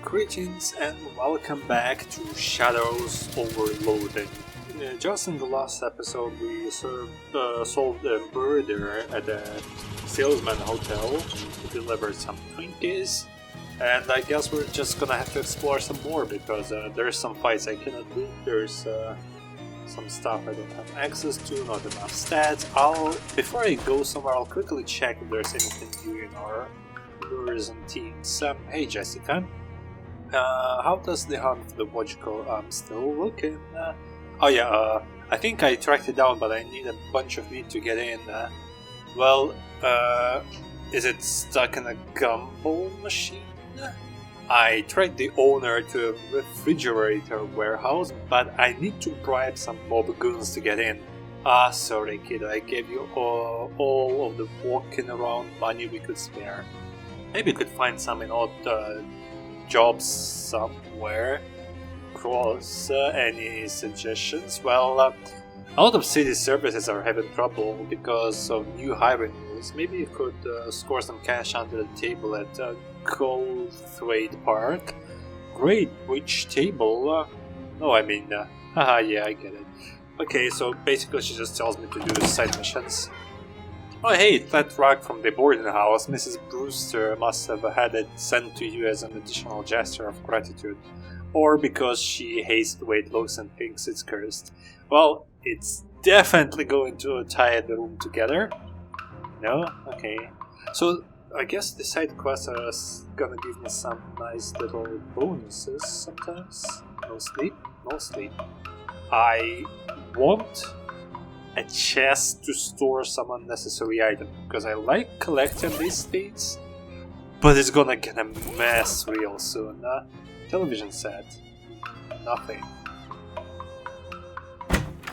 Greetings and welcome back to Shadows over Loathing. Just in the last episode we solved a murder at a salesman hotel. We delivered some Twinkies, and I guess we're just gonna have to explore some more because there's some fights I cannot do. There's some stuff I don't have access to, not enough stats. Before I go somewhere, I'll quickly check if there's anything new in our lures and teams. Hey Jessica. How does the hunt for the watch go? I'm still looking. I think I tracked it down, but I need a bunch of meat to get in. Is it stuck in a gumball machine? I tracked the owner to a refrigerator warehouse, but I need to bribe some mob goons to get in. Sorry kid, I gave you all of the walking around money we could spare. Maybe we could find some in odd jobs somewhere. Cross, any suggestions? Well, a lot of city services are having trouble because of new hiring rules. Maybe you could score some cash under the table at Goldthwaite Park. Great, which table? Yeah, I get it. Okay, so basically she just tells me to do side missions. Oh hey, that rug from the boarding house, Mrs. Brewster must have had it sent to you as an additional gesture of gratitude. Or because she hates the way it looks and thinks it's cursed. Well, it's definitely going to tie the room together. No? Okay. So, I guess the side quests are gonna give me some nice little bonuses sometimes. No sleep? No sleep. I want a chest to store some unnecessary item, because I like collecting these things, but it's gonna get a mess real soon. Television set. Nothing.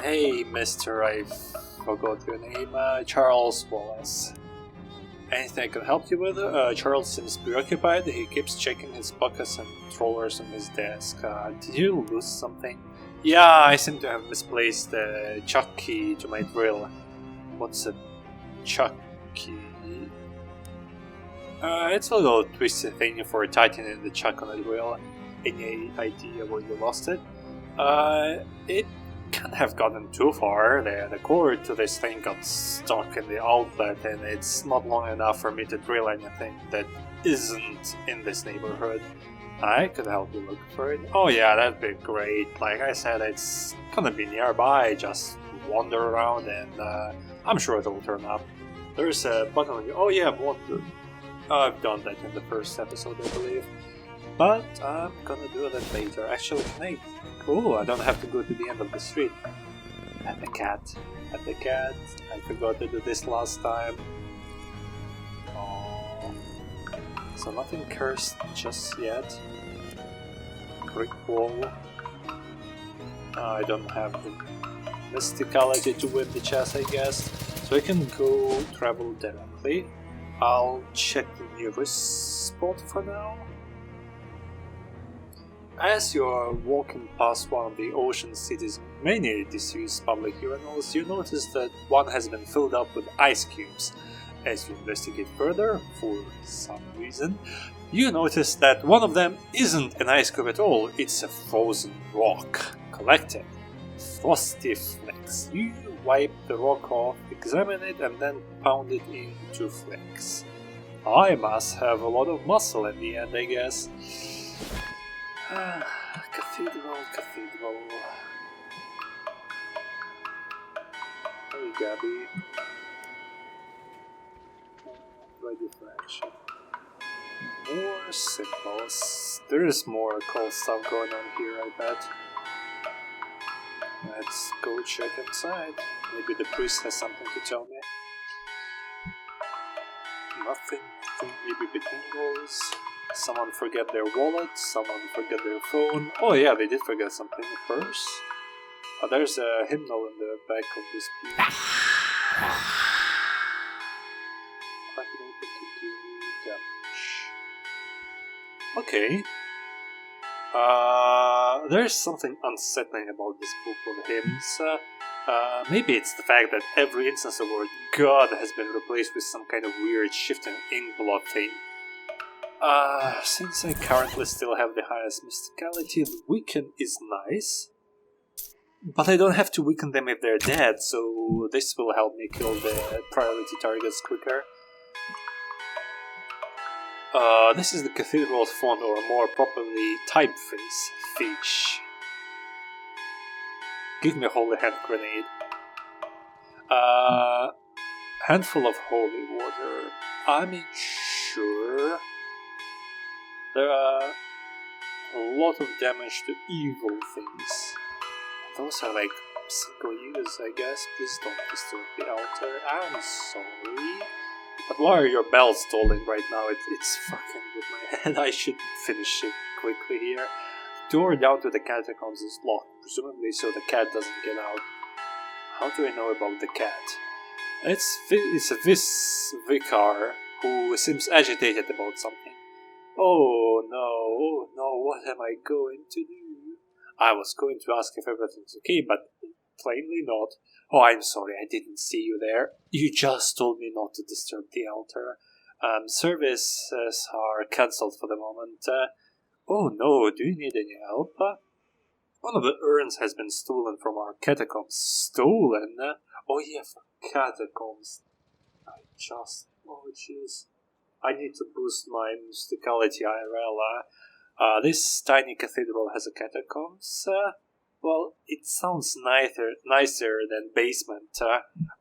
Hey mister, I forgot your name. Charles Wallace. Anything I can help you with? Charles seems preoccupied. He keeps checking his pockets and drawers on his desk. Did you lose something? Yeah, I seem to have misplaced the chuck key to my drill. What's a chuck key? It's a little twisted thing for tightening the chuck on a drill. Any idea where you lost it? It can't have gotten too far. The cord to this thing got stuck in the outlet, and it's not long enough for me to drill anything that isn't in this neighborhood. I could help you look for it. Oh yeah, that'd be great. Like I said, it's gonna be nearby. Just wander around and I'm sure it'll turn up. There's a button on you. Oh yeah, wander. I've done that in the first episode, I believe. But I'm gonna do that later. Actually, can I... Oh, I don't have to go to the end of the street. At the cat. At the cat. I forgot to do this last time. Oh. So nothing cursed just yet. Brick wall. I don't have the mysticality to win the chest, I guess. So I can go travel directly. I'll check the nearest spot for now. As you are walking past one of the Ocean City's many disused public urinals, you notice that one has been filled up with ice cubes. As you investigate further, for some reason, you notice that one of them isn't an ice cube at all, it's a frozen rock. Collected. Frosty flakes. You wipe the rock off, examine it, and then pound it into flakes. I must have a lot of muscle in the end, I guess. Cathedral. Hey, Gabby. Ready for action. More symbols. There's more cool stuff going on here, I bet. Let's go check inside. Maybe the priest has something to tell me. Nothing. Maybe between rolls. Someone forget their wallet, someone forget their phone. Oh yeah, they did forget something. Purse. Oh, there's a hymnal in the back of this piece. Okay. There's something unsettling about this book of hymns. Maybe it's the fact that every instance of the word God has been replaced with some kind of weird shifting ink blot thing. Since I currently still have the highest mysticality, the weaken is nice. But I don't have to weaken them if they're dead, so this will help me kill the priority targets quicker. This is the Cathedral's font, or more properly, typeface. Fish. Give me a holy hand grenade. Handful of holy water. I'm sure there are a lot of damage to evil things. Those are like single use, I guess. Please don't disturb the altar. I'm sorry. But why are your bells tolling right now? It's fucking with my head. I should finish it quickly here. The door down to the catacombs is locked, presumably so the cat doesn't get out. How do I know about the cat? It's a vicar who seems agitated about something. Oh no, what am I going to do? I was going to ask if everything's okay, but plainly not. Oh, I'm sorry, I didn't see you there. You just told me not to disturb the altar. Services are cancelled for the moment. Oh no, do you need any help? One of the urns has been stolen from our catacombs. Stolen? Oh yeah, for catacombs. Oh jeez. I need to boost my mysticality IRL. This tiny cathedral has a catacombs. Well, it sounds nicer than basement.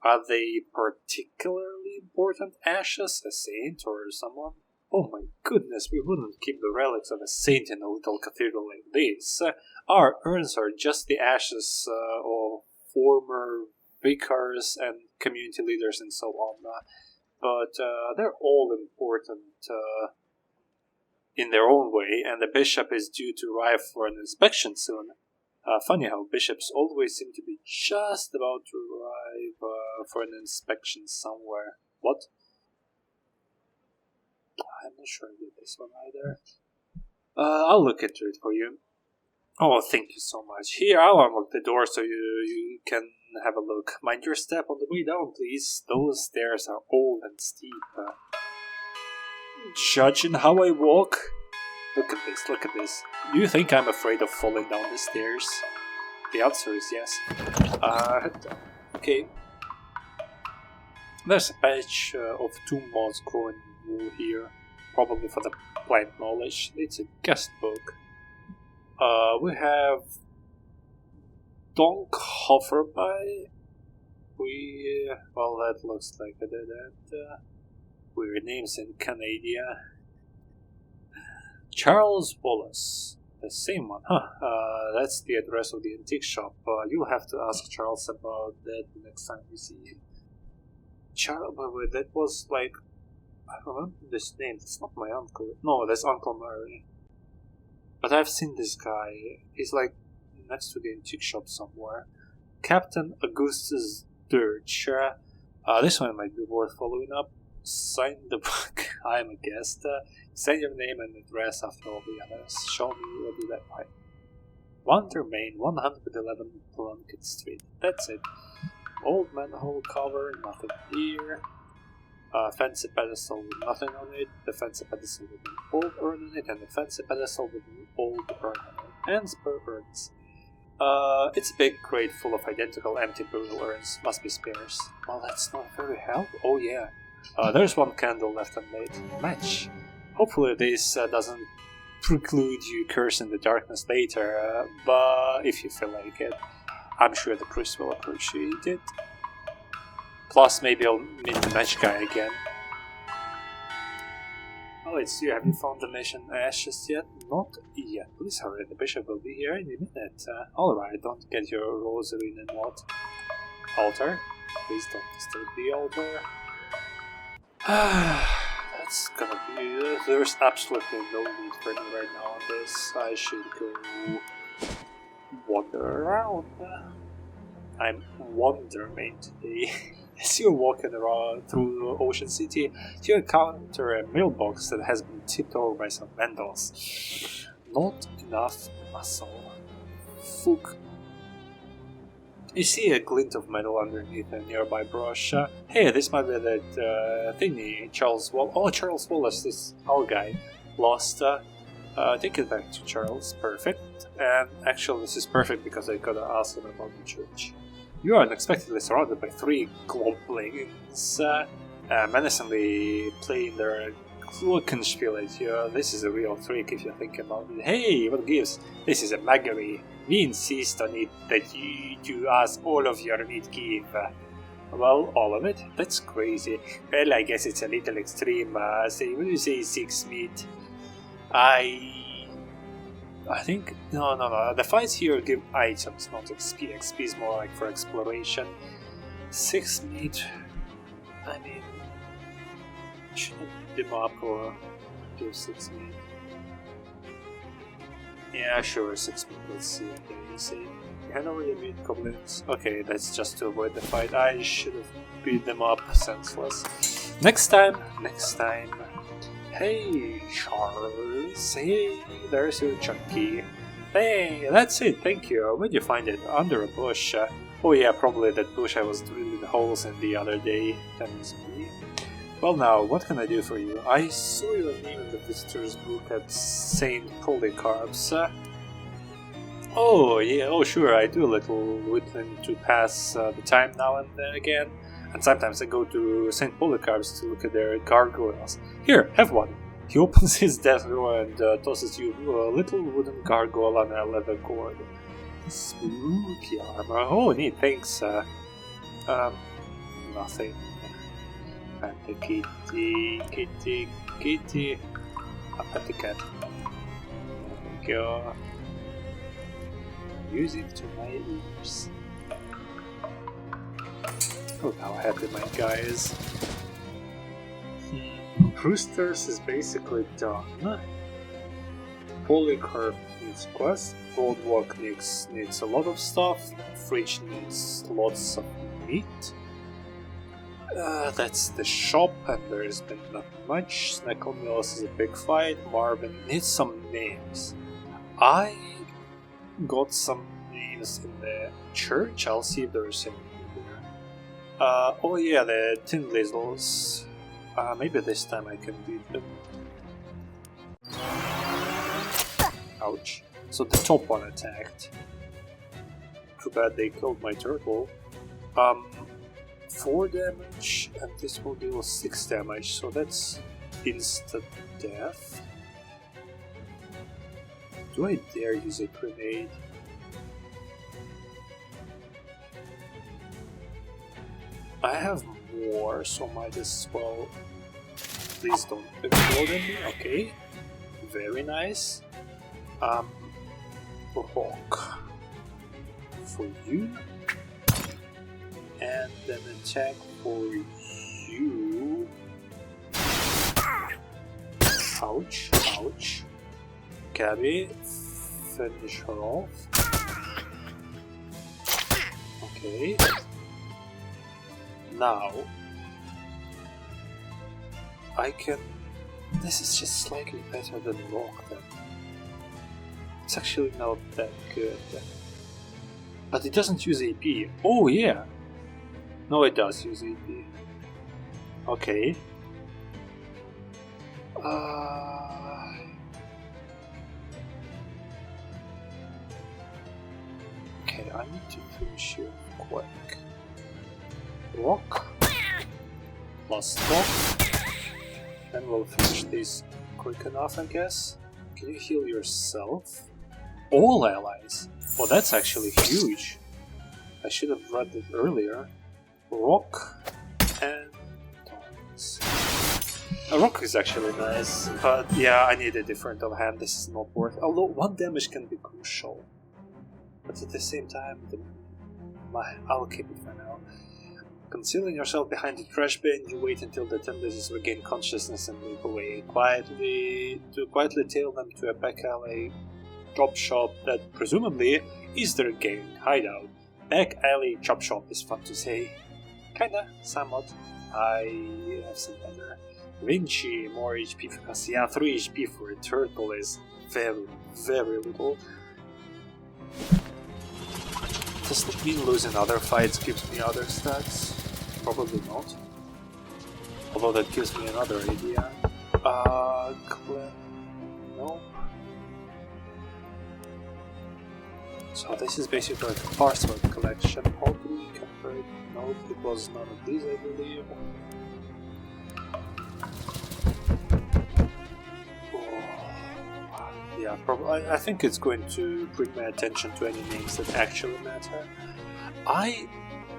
Are they particularly important ashes? A saint or someone? Oh my goodness, we wouldn't keep the relics of a saint in a little cathedral like this. Our urns are just the ashes of former vicars and community leaders and so on. But they're all important in their own way, and the bishop is due to arrive for an inspection soon. Funny how bishops always seem to be just about to arrive for an inspection somewhere. What? I'm not sure I did this one either. I'll look into it for you. Oh, thank you so much. Here, I'll unlock the door so you can have a look. Mind your step on the way down, please. Those stairs are old and steep. Judging how I walk? Look at this. Do you think I'm afraid of falling down the stairs? The answer is yes. Okay. There's a patch of 2 moss growing wool here. Probably for the plant knowledge. It's a guest book. We have Donk Hofferby. Well, that looks like a dead end. Weird names in Canada. Charles Wallace. The same one, huh? That's the address of the antique shop. You'll have to ask Charles about that next time you see him. Charles, that was like... I remember this name. It's not my uncle. No, that's Uncle Murray. But I've seen this guy. He's like next to the antique shop somewhere. Captain Augustus Dirch. This one might be worth following up. Sign the book. I'm a guest. Send your name and address after all the others. Show me you'll do that right. Wonder Main, 111 Plunkett Street. That's it. Old manhole cover, nothing here. Fancy pedestal with nothing on it. The fancy pedestal with an old urn on it, and the fancy pedestal with an old urn on it. And spare urns. It's a big crate full of identical empty burial urns. Must be spares. Well, that's not very helpful. Oh yeah. There's one candle left unlit. Match. Hopefully this doesn't preclude you cursing the darkness later, but if you feel like it, I'm sure the priest will appreciate it. Plus, maybe I'll meet the match guy again. Oh, it's you. Have you found the mission ashes yet? Not yet. Please hurry, the bishop will be here in a minute. Alright, don't get your rosary in a knot. Altar? Please don't disturb the altar. That's gonna be... there's absolutely no need for me right now on this. I should go wander around. I'm wandering today. As you're walking around through Ocean City, you encounter a mailbox that has been tipped over by some vandals. Not enough muscle. Fook. You see a glint of metal underneath a nearby brush. Hey, this might be that thingy, Charles Wallace. Oh, Charles Wallace, this our guy. lost. Take it back to Charles. Perfect. And actually, this is perfect because I gotta ask him about the church. You are unexpectedly surrounded by 3 goblins, menacingly playing their Glockenspiel at you. This is a real trick if you think about it. Hey, what gives? This is a maggery. We insist on it that you do us all of your meat give. Well, all of it? That's crazy. Well, I guess it's a little extreme. Say, when you say 6 meat, I think no. The fights here give items, not XP. XP is more like for exploration. 6 meat. I mean, shouldn't beat them up or do 6 meat? Yeah, sure, 6 meat. Let's see what they say. You can already beat goblins. Okay, that's just to avoid the fight. I should have beat them up, senseless. Next time. Hey, Charles. Hey, there's your chunky. Hey, that's it, thank you. Where'd you find it? Under a bush. Oh yeah, probably that bush I was drilling holes in the other day. That is me. Well now, what can I do for you? I saw your name in the visitor's book at St. Polycarp's. Oh yeah, oh sure, I do a little whittling to pass the time now and then again. And sometimes I go to St. Polycarp's to look at their gargoyles. Here, have one! He opens his desk drawer and tosses you a little wooden gargoyle on a leather cord. Spooky armor. Oh, neat, thanks. Nothing. And the kitty. Up at the cat. There we go. Music to my ears. Look how happy my guy is. Brewster's is basically done. Polycarp needs quest. Boardwalk needs a lot of stuff. Fridge needs lots of meat. That's the shop, and there's been not much. Snackle Mills is a big fight. Marvin needs some names. I got some names in the church. I'll see if there's any. Oh yeah, the Tin Lizzles. Maybe this time I can beat them. Ouch. So the top one attacked. Too bad they killed my turtle. 4 damage, and this will deal 6 damage, so that's instant death. Do I dare use a grenade? I have more, so might as well. Please don't explode at me. Okay, very nice. Rock for you, and then attack for you. Ouch, ouch. Gabby, finish her off. Okay. Now, I can... This is just slightly better than Loathing. It's actually not that good. But it doesn't use AP. Oh yeah! No, it does use AP. Okay. Okay, I need to finish you quick. Rock. Last rock. And we'll finish this quick enough, I guess. Can you heal yourself? All allies? Oh, that's actually huge. I should have read it earlier. Rock and Dons. A rock is actually nice, but yeah, I need a different offhand. This is not worth it. Although 1 damage can be crucial. But at the same time, I'll keep it for now. Concealing yourself behind the trash bin, you wait until the Timberses regain consciousness and move away. Quietly tail them to a back alley chop shop that presumably is their gang hideout. Back alley chop shop is fun to say. Kinda, somewhat. I have seen better. Vinci, more HP because yeah, 3 HP for a turtle is very, very little. Does it mean losing other fights gives me other stats? Probably not. Although that gives me another idea. No. So this is basically a password collection. How do we compare it? No, it was none of these, I believe. Yeah, probably. I think it's going to bring my attention to any names that actually matter. I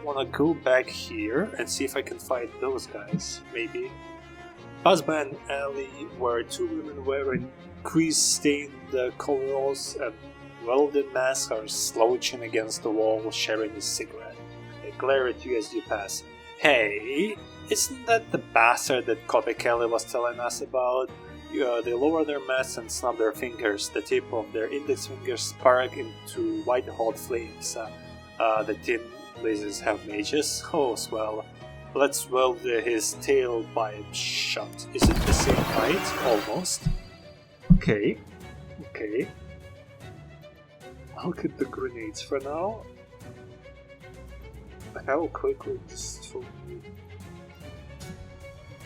want to go back here and see if I can find those guys, maybe. Pass by an alley where two women wearing grease-stained coveralls and welded masks are slouching against the wall, sharing a cigarette. They glare at you as you pass. Hey, isn't that the bastard that Copy Kelly was telling us about? They lower their masks and snap their fingers. The tip of their index fingers spark into white-hot flames. The tin lasers have mages. Oh, swell. Let's weld his tailpipe shut. Is it the same height? Almost. Okay. Okay. I'll keep the grenades for now. How quickly destroy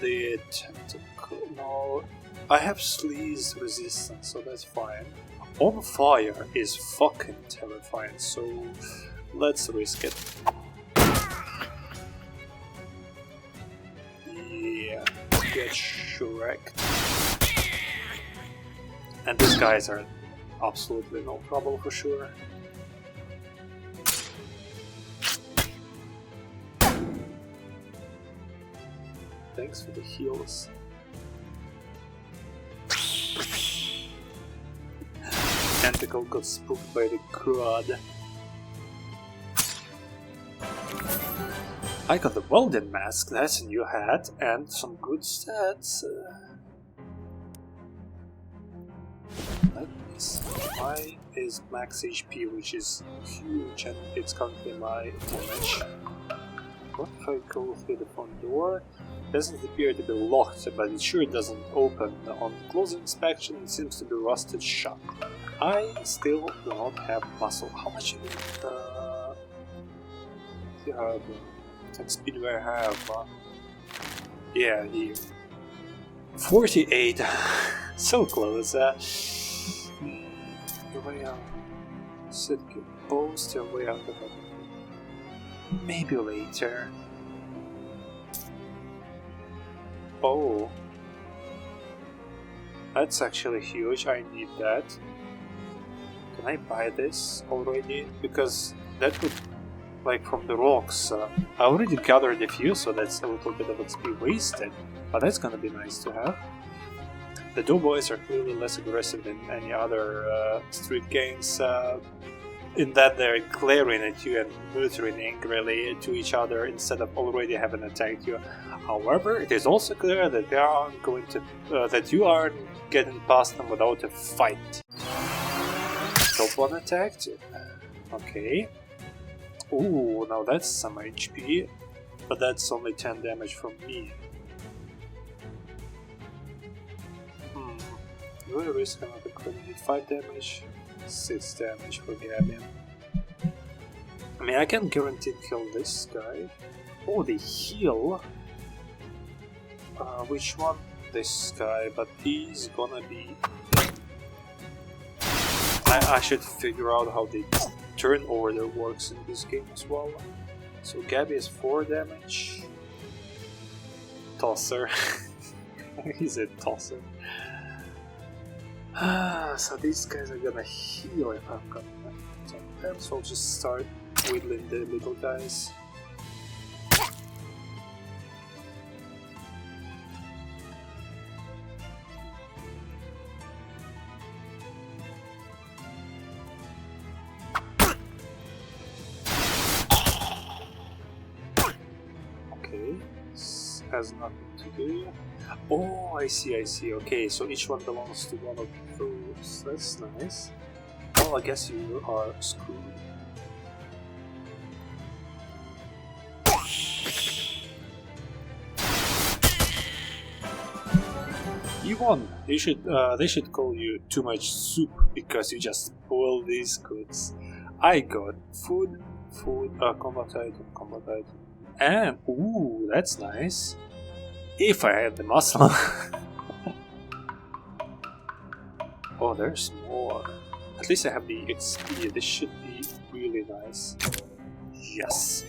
the tentacle? No. I have sleaze resistance, so that's fine. On fire is fucking terrifying, so let's risk it. Yeah, get shreked. And these guys are absolutely no trouble for sure. Thanks for the heals. Tentacle got spooked by the crowd. I got the welding mask, that's a new hat, and some good stats. Let me see. Mine is max HP, which is huge, and it's currently my damage. What if I go through the front door? Doesn't appear to be locked, but it sure doesn't open. On closer inspection, it seems to be rusted shut. I still do not have muscle. How much speed do I have? Yeah, here. 48. So close. You're way out. Sit post, you're way out of it. Maybe later. Oh. That's actually huge, I need that. Can I buy this already? Because that would, like from the rocks, I already gathered a few, so that's a little bit of XP wasted, but that's gonna be nice to have. The doughboys are clearly less aggressive than any other street gangs, in that they're glaring at you and muttering angrily to each other instead of already having attacked you. However, it is also clear that they aren't going to, that you aren't getting past them without a fight. Top one attacked. Okay. Ooh, now that's some HP, but that's only 10 damage from me. Do I risk another grenade? 5 damage, 6 damage for Gabby. I mean, I can guarantee kill this guy. Oh, the heal. Which one? This guy, but he's gonna be... I should figure out how the turn order works in this game as well. So Gabby is 4 damage. Tosser. He's a tosser. So these guys are gonna heal if I'm gonna so perhaps I'll just start whittling the little guys. Okay, this has nothing to do. Oh, I see. Okay, so each one belongs to one of those. That's nice. Well, I guess you are screwed. You won. They should call you too much soup because you just spoil these goods. I got food, combat item, and ooh, that's nice. If I had the muscle. Oh, there's more. At least I have the XP. This should be really nice. Yes.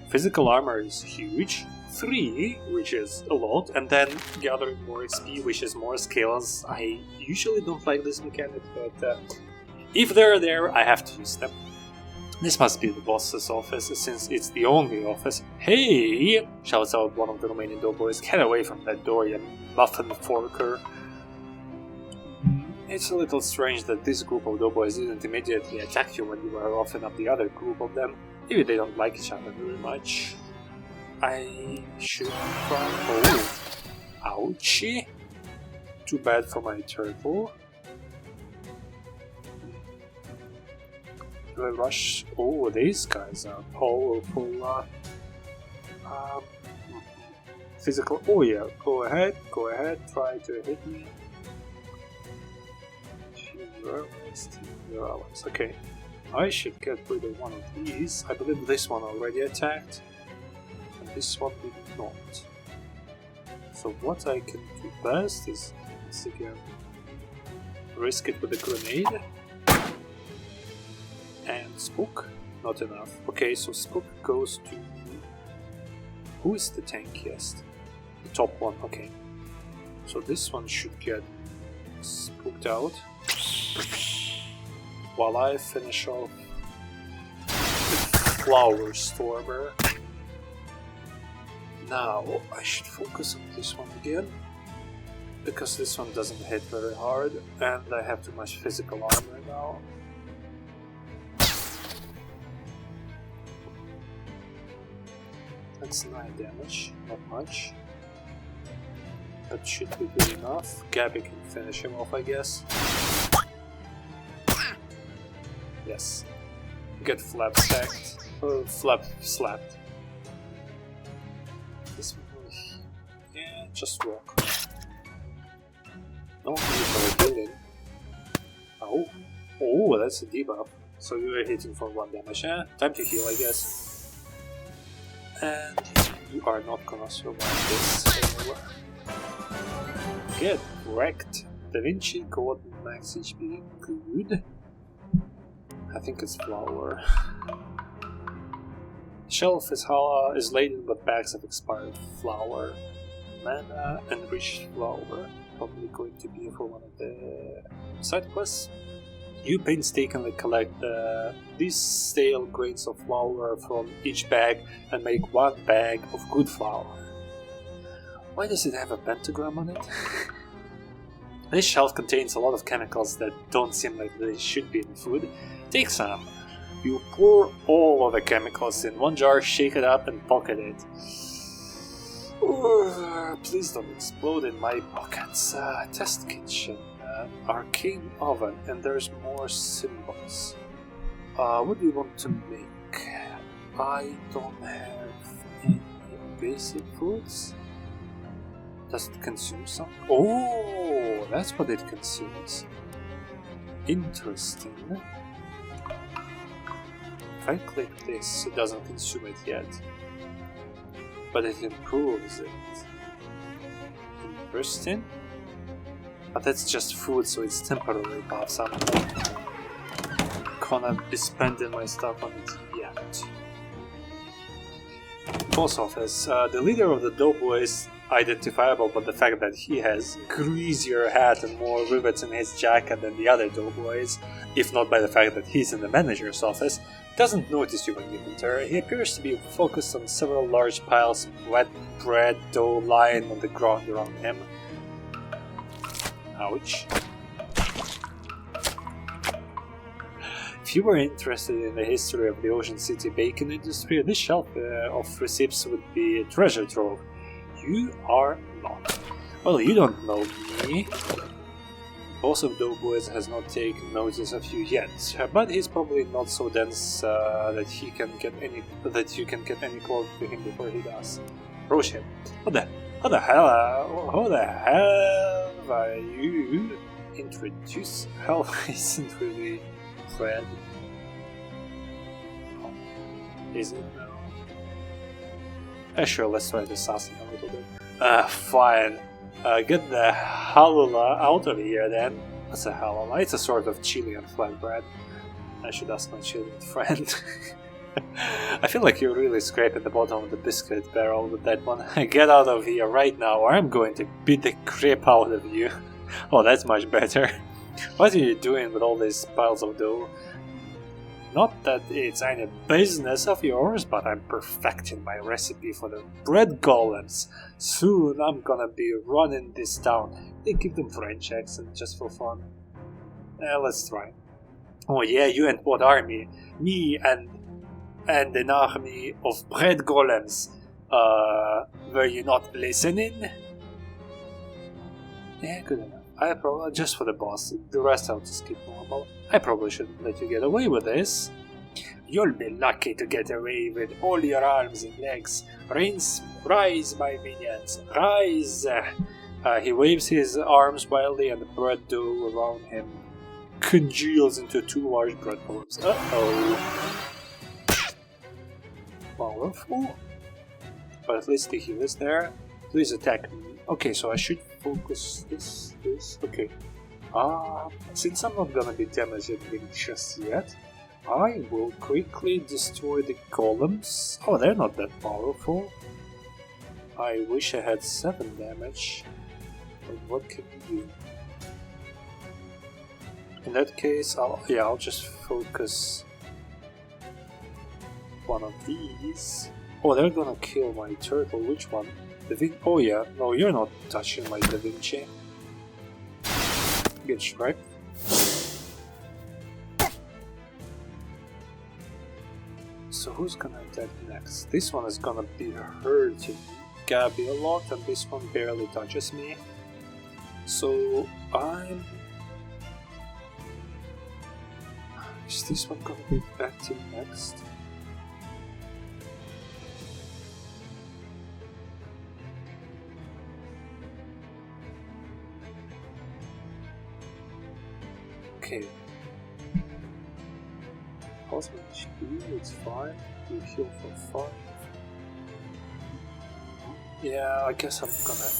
Physical armor is huge. 3, which is a lot, and then gathering more XP, which is more skills. I usually don't like this mechanic, but if they're there, I have to use them. This must be the boss's office, since it's the only office. Hey! Shouts out one of the remaining doughboys. Get away from that door, you muffin forker. It's a little strange that this group of doughboys didn't immediately attack you when you were offing up the other group of them. Maybe they don't like each other very much. I should try. Oh! Ouchie! Too bad for my turtle. Do I rush? Oh, these guys are powerful. Physical. Oh yeah, go ahead, try to hit me. Okay, I should get rid of one of these. I believe this one already attacked, and this one did not. So what I can do best is, once again, risk it with a grenade. And Spook, not enough. Okay, so Spook goes to... Who is the tankiest? The top one, okay. So this one should get spooked out. While I finish off the Flower Stormer. Now, I should focus on this one again. Because this one doesn't hit very hard, and I have too much physical armor now. That's 9 damage, not much. That should be good enough. Gabby can finish him off, I guess. Yes. Get flap stacked. Flap slapped. This one. Yeah, just walk. No need for a healing. Oh. Oh, that's a debuff. So you were hitting for 1 damage. Time to heal, I guess. And you are not gonna survive this anywhere. Get wrecked. Da Vinci got max HP. Good. I think it's Flower. Shelf is laden with bags of expired flour. Mana, enriched flour. Probably going to be for one of the side quests. You painstakingly collect these stale grains of flour from each bag and make 1 bag of good flour. Why does it have a pentagram on it? This shelf contains a lot of chemicals that don't seem like they should be in food. Take some. You pour all of the chemicals in 1 jar, shake it up and pocket it. Please don't explode in my pockets. Test kitchen. Arcane oven, and there's more symbols. What do you want to make? I don't have any basic foods. Does it consume some? Oh, that's what it consumes. Interesting. If I click this, it doesn't consume it yet. But it improves it. Interesting. But that's just food, so it's temporary buffs. I'm not gonna be spending my stuff on it yet. Boss office. The leader of the doughboy is identifiable by the fact that he has greasier hat and more rivets in his jacket than the other doughboys, if not by the fact that he's in the manager's office. Doesn't notice you when you enter. He appears to be focused on several large piles of wet bread dough lying on the ground around him. Ouch. If you were interested in the history of the Ocean City bacon industry, this shelf of receipts would be a treasure trove. You are not. Well, you don't know me. Boss of Doughboys has not taken notice of you yet, but he's probably not so dense that you can get any close to him before he does. Approach him. How the hell are you? Introduce? Hell isn't really Fred. Oh, is it now? Sure, let's try to sass him a little bit. Fine. Get the Halula out of here then. What's a halala? It's a sort of Chilean flatbread. I should ask my Chilean friend. I feel like you're really scraping the bottom of the biscuit barrel with that one. Get out of here right now or I'm going to beat the crap out of you. Oh, that's much better. What are you doing with all these piles of dough? Not that it's any business of yours, but I'm perfecting my recipe for the bread golems. Soon I'm gonna be running this town. They give them French accent just for fun. Let's try. Oh yeah, you and what army? Me and an army of bread golems. Were you not listening? Yeah, good enough. I probably just for the boss. The rest I'll just keep normal. I probably shouldn't let you get away with this. You'll be lucky to get away with all your arms and legs. Rise, my minions, rise! He waves his arms wildly and the bread dough around him congeals into two large bread balls. Uh-oh. Powerful. But at least the heal is there. Please attack me. Okay, so I should focus this. Okay. Since I'm not gonna be damaging him just yet, I will quickly destroy the golems. Oh, they're not that powerful. I wish I had 7 damage. But what can we do? In that case, I'll just focus one of these. Oh, they're gonna kill my turtle. Which one? Oh yeah, no, you're not touching my Da Vinci. Get strike. So who's gonna attack next? This one is gonna be hurting Gabby a lot, and this one barely touches me. So is this one gonna be active next? Okay. Cosmic HP, it's fine. You heal for 5. Yeah, I guess I'm gonna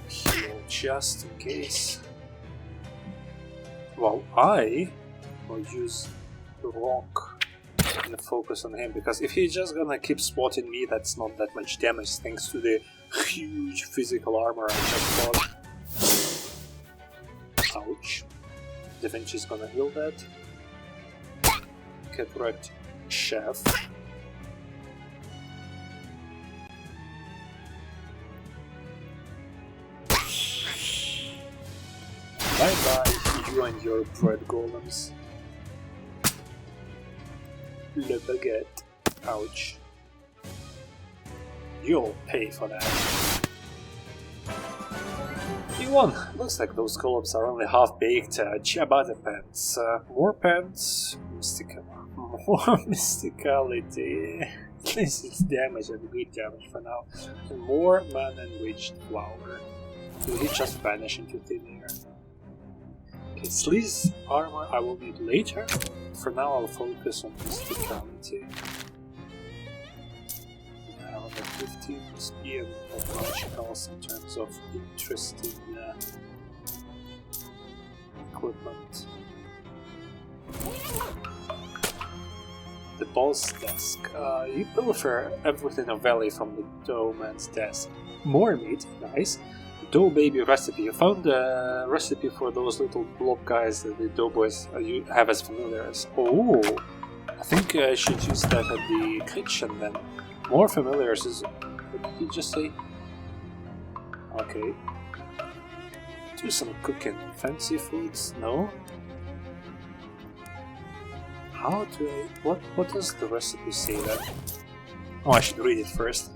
heal just in case. Well, I will use the rock and focus on him, because if he's just gonna keep spotting me, that's not that much damage thanks to the huge physical armor I just bought. Ouch. Da Vinci's gonna heal that. Get wrecked, chef. Bye bye, you and your bread golems. Le baguette. Ouch. You'll pay for that. You won! Looks like those golems are only half-baked. Ciabatta pants. More pants. More mysticality. This is damage and weak damage for now. And more man-enriched flour. Will he just vanish into thin air? Okay, Sleaze's armor I will need later. For now I'll focus on mysticality. Now the 15 speed of much else in terms of interesting equipment. The boss desk. You pilfer everything of value from the dough man's desk. More meat, nice. Dough baby recipe. You found a recipe for those little blob guys that the doughboys you have as familiars. Oh, I think I should use that at the kitchen then. More familiars is. What did you just say? Okay. Do some cooking. Fancy foods? No. How do I... What does the recipe say then? Oh, I should read it first.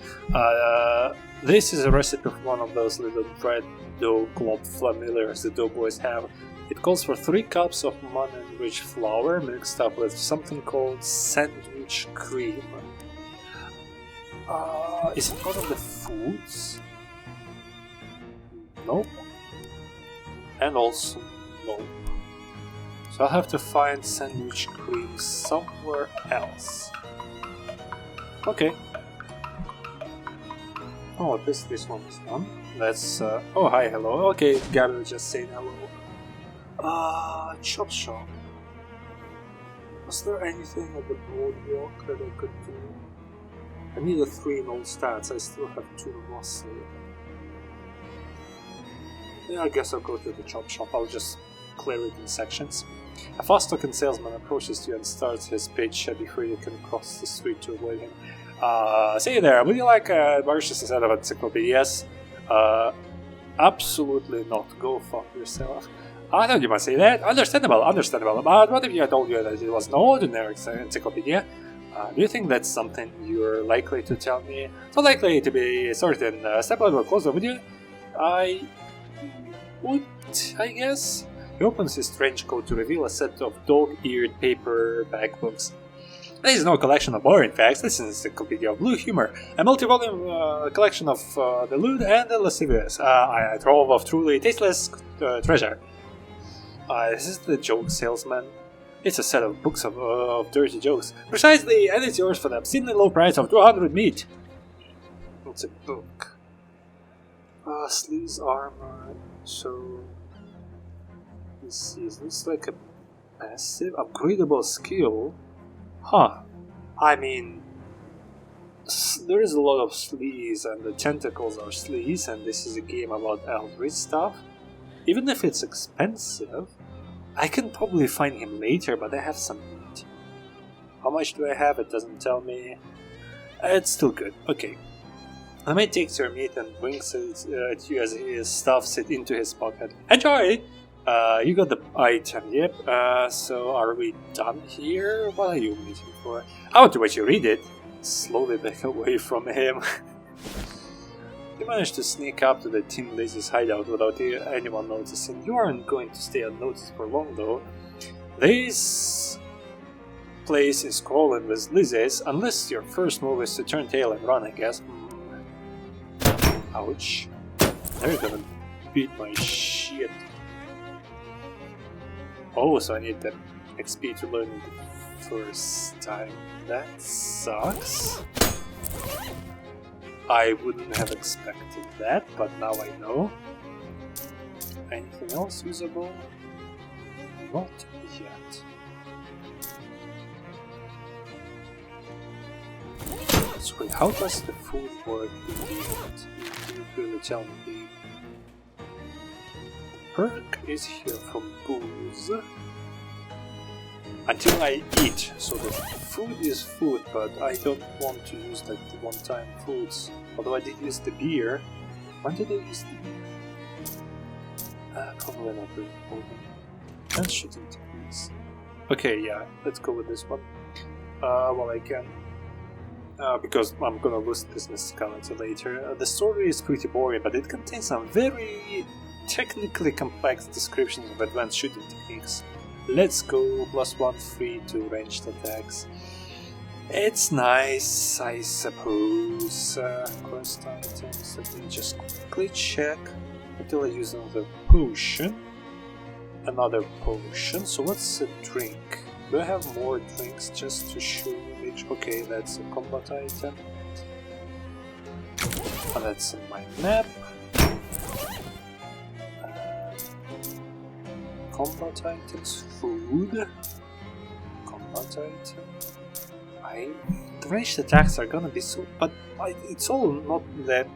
This is a recipe for one of those little bread dough glob familiars the doughboys have. It calls for 3 cups of man-enriched flour mixed up with something called sandwich cream. Is it one of the foods? Nope. And also nope. So I'll have to find sandwich cream somewhere else. Okay. Oh, this one is done. That's oh hi, hello. Okay, Gabby was just saying hello. Chop shop. Was there anything at the boardwalk that I could do? I need a 3 in all stats, I still have 2 muscle. Yeah, I guess I'll go to the chop shop, I'll just clear it in sections. A fast-talking salesman approaches you and starts his pitch before you can cross the street to avoid him. See there, would you like a purchase instead of encyclopedias? Absolutely not, go fuck yourself. I thought you might say that. Understandable. But what if I told you that it was no ordinary encyclopedia? Do you think that's something you're likely to tell me? So likely to be certain. Step a little closer, would you? I would, I guess. He opens his trench coat to reveal a set of dog-eared paperback books. This is no collection of boring facts, this is an encyclopedia of blue humor, a multi-volume collection of the lewd and the lascivious, a trove of truly tasteless treasure. This is the joke salesman. It's a set of books of dirty jokes. Precisely, and it's yours for the obscenely low price of 200 meat. It's a book. Sleaze armor, so... Let's see, is this like a passive, upgradable skill? Huh. I mean... there is a lot of sleaze, and the tentacles are sleaze, and this is a game about Eldritch stuff. Even if it's expensive, I can probably find him later, but I have some meat. How much do I have? It doesn't tell me. It's still good. Okay. The mate takes your meat and brings it at you as he stuffs it into his pocket. Enjoy! You got the item, yep. So are we done here? What are you waiting for? I want to watch you read it. Slowly back away from him. You managed to sneak up to the Team Lizzie's hideout without anyone noticing. You aren't going to stay unnoticed for long though. This place is crawling with Lizzie's, unless your first move is to turn tail and run, I guess. Ouch. They're gonna beat my shit. Oh, so I need the XP to learn it the first time. That sucks. I wouldn't have expected that, but now I know. Anything else usable? Not yet. So wait, how does the food work in the end? You really tell me. The perk is here from booze. Until I eat, so the food is food, but I don't want to use like the one-time foods. Although I did use the beer. When did I use the beer? Probably not very important. And shooting techniques. Okay, yeah, let's go with this one. Well, I can. Because I'm gonna lose this musicality later. The story is pretty boring, but it contains some very technically complex descriptions of advanced shooting techniques. Let's go, +1 free to ranged attacks. It's nice, I suppose. Quest items, let me just quickly check until I use another potion. Another potion, so what's a drink? Do I have more drinks just to show you? Okay, that's a combat item. And that's in my map. Combat items, food, combat item. The ranged attacks are gonna be so, but it's all not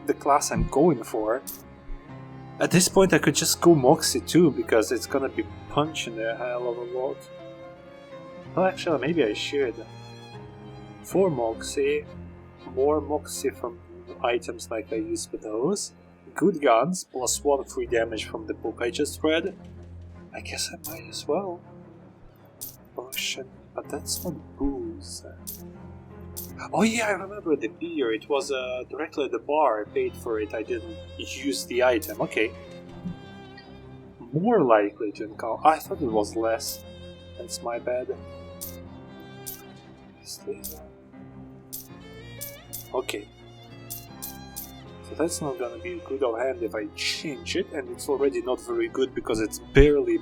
the class I'm going for. At this point I could just go Moxie too, because it's gonna be punching a hell of a lot. Well, actually maybe I should. 4 Moxie, more Moxie from items like I used for those. Good guns, +1 free damage from the book I just read. I guess I might as well. Potion, but that's not booze. Oh yeah, I remember the beer. It was directly at the bar. I paid for it. I didn't use the item. Okay. More likely to encounter. I thought it was less. That's my bad. Okay. So that's not gonna be a good hand if I change it, and it's already not very good because it's barely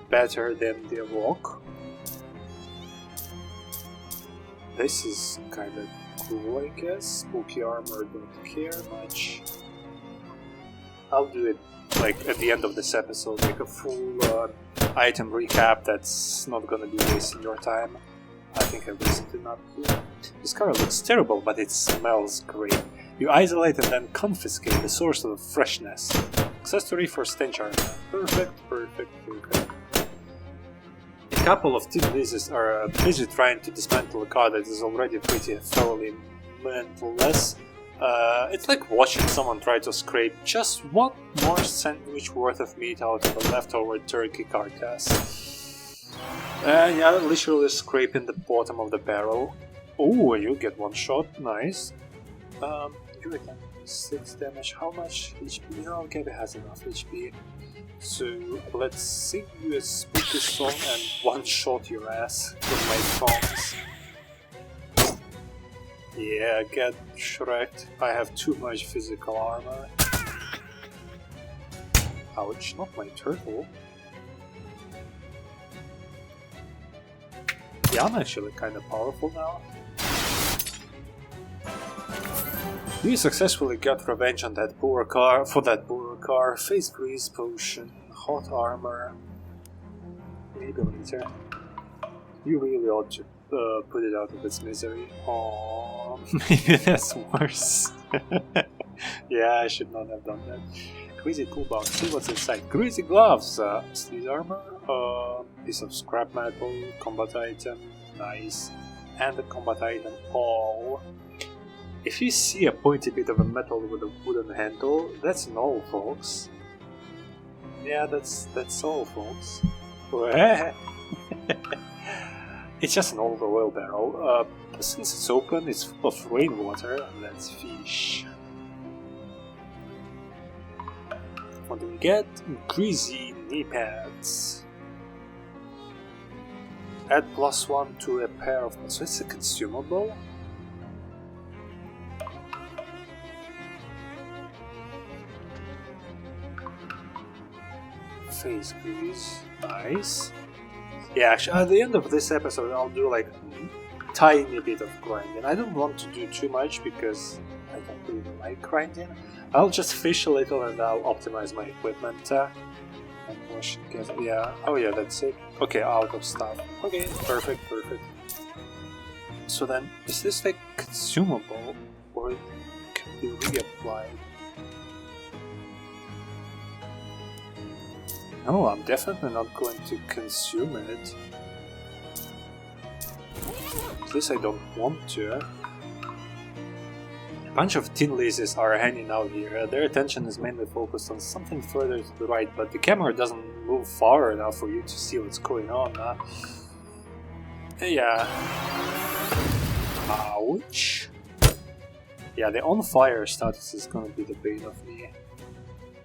better than the rock. This is kind of cool, I guess. Spooky armor, don't care much. I'll do it like at the end of this episode, like a full item recap that's not gonna be wasting your time. I think I wasted enough here. This car looks terrible, but it smells great. You isolate and then confiscate the source of freshness. Accessory for stench armor. Perfect, perfect, perfect. A couple of team leaders are busy trying to dismantle a car that is already pretty thoroughly mental-less. It's like watching someone try to scrape just one more sandwich worth of meat out of a leftover turkey carcass. Yeah, literally scraping the bottom of the barrel. Oh, you get one shot, nice. You retain 6 damage. How much HP? Oh, Gabby has enough HP. So let's sing you a spooky song and one-shot your ass with my tongs. Yeah, get shreked. I have too much physical armor. Ouch, not my turtle. Yeah, I'm actually kinda powerful now. You successfully got revenge on that poor car, face grease potion, hot armor. Maybe later. You really ought to put it out of its misery. Aww, maybe that's worse. Yeah, I should not have done that. Crazy cool box, see what's inside. Crazy gloves, sleeve armor, piece of scrap metal, combat item, nice, and a combat item all. If you see a pointy bit of a metal with a wooden handle, that's an all, folks. Yeah, that's all, folks. It's just an old oil barrel. Since it's open, it's full of rainwater. Let's fish. What do we get? Greasy knee pads. Add +1 to a pair of... So it's a consumable? Face grease. Nice. Yeah, actually, at the end of this episode, I'll do like a tiny bit of grinding. I don't want to do too much because I don't really like grinding. I'll just fish a little and I'll optimize my equipment. And wash and get, yeah. Oh yeah, that's it. Okay, out of stuff. Okay, perfect, perfect. So then, is this like consumable or can be reapplied? No, I'm definitely not going to consume it. At least I don't want to. A bunch of tin lizards are hanging out here. Their attention is mainly focused on something further to the right, but the camera doesn't move far enough for you to see what's going on. Yeah. Ouch. Yeah, the on fire status is gonna be the bane of me.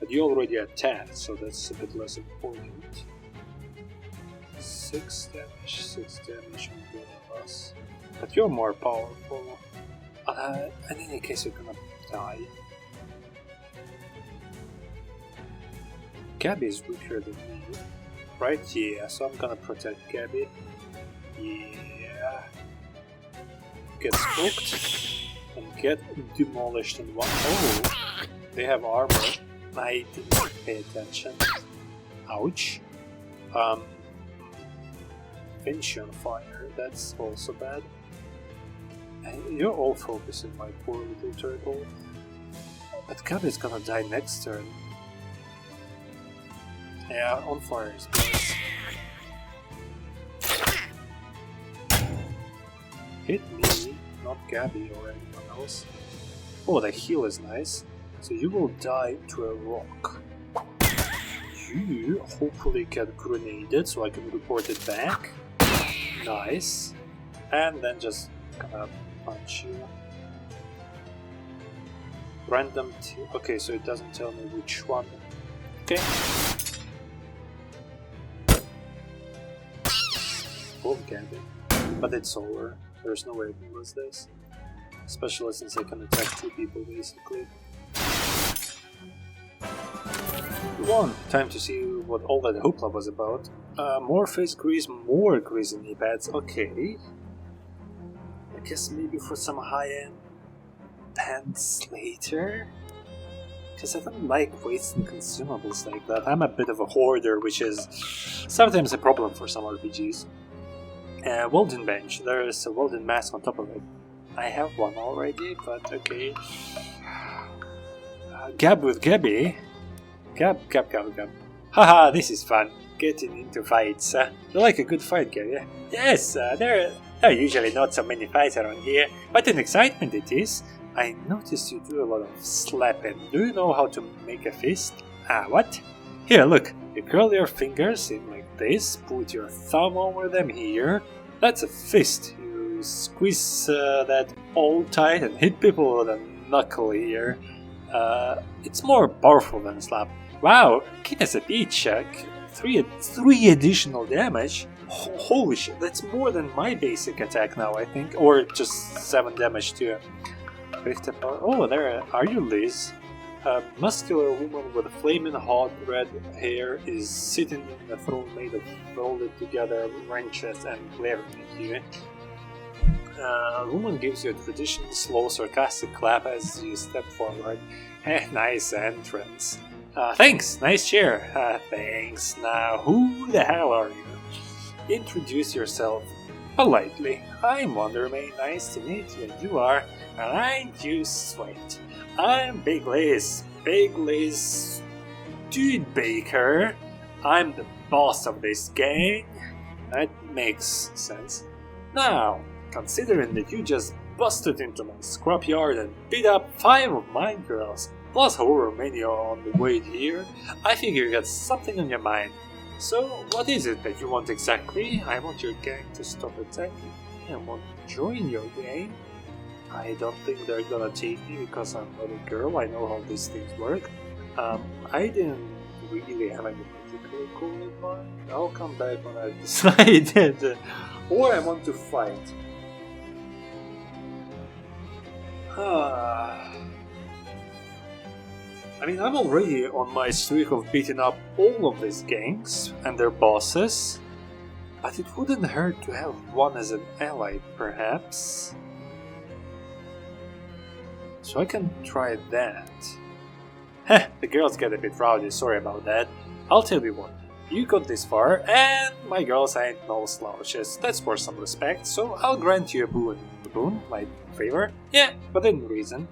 But you already attacked, so that's a bit less important. 6 damage on both of us. But you're more powerful. In any case, you're gonna die. Gabby is weaker than me, right? Yeah, so I'm gonna protect Gabby. Yeah. Get smoked and get demolished in one. Oh, they have armor. I didn't pay attention. Ouch. Finch on fire, that's also bad. You're all focusing, my poor little turtle. But Gabby's gonna die next turn. Yeah, on fire is nice. Hit me, not Gabby or anyone else. Oh, the heal is nice. So you will die to a rock. You hopefully get grenaded so I can report it back. Nice. And then just gonna punch you. Random okay, so it doesn't tell me which one. Okay. Both Gabby. But it's over. There's no way I can lose this. Especially since I can attack 2 people basically. Won! Time to see what all that hoopla was about. More face grease, more grease in knee pads. Okay. I guess maybe for some high-end pants later? because I don't like wasting consumables like that. I'm a bit of a hoarder, which is sometimes a problem for some RPGs. Welding bench. There is a welding mask on top of it. I have one already, but okay. Gab with Gabby. Gab. Haha, this is fun. Getting into fights. You like a good fight, Gabby? Yes, there are usually not so many fights around here, but an excitement it is. I noticed you do a lot of slapping. Do you know how to make a fist? What? Here, look. You curl your fingers in like this, put your thumb over them here. That's a fist. You squeeze that all tight and hit people with a knuckle here. It's more powerful than a slap. Wow, kid has a beach. Three additional damage? Holy shit, that's more than my basic attack now, I think. Or just 7 damage too. 50 power. Oh, there are you, Liz? A muscular woman with flaming hot red hair is sitting in a throne made of folded together wrenches and glaring at you. The woman gives you a traditional, slow, sarcastic clap as you step forward. Nice entrance. Thanks, nice chair. Thanks. Now, who the hell are you? Introduce yourself politely. I'm Wonderman. Nice to meet you. You are. And I'm Juice Sweat. I'm Big Liz. Big Liz Dude Baker. I'm the boss of this gang. That makes sense. Now, considering that you just busted into my scrapyard and beat up 5 of my girls, plus horror mania on the way here, I figure you got something on your mind. So, what is it that you want exactly? I want your gang to stop attacking me. I want to join your gang. I don't think they're gonna take me because I'm not a girl. I know how these things work. I didn't really have any particular goal in mind. I'll come back when I decided. Or I want to fight. I mean, I'm already on my streak of beating up all of these gangs and their bosses, but it wouldn't hurt to have one as an ally, perhaps. So I can try that. Heh, the girls get a bit rowdy, sorry about that. I'll tell you what, you got this far, and my girls ain't no slouches. That's worth some respect, so I'll grant you a boon. A boon? My favor? Yeah, within reason.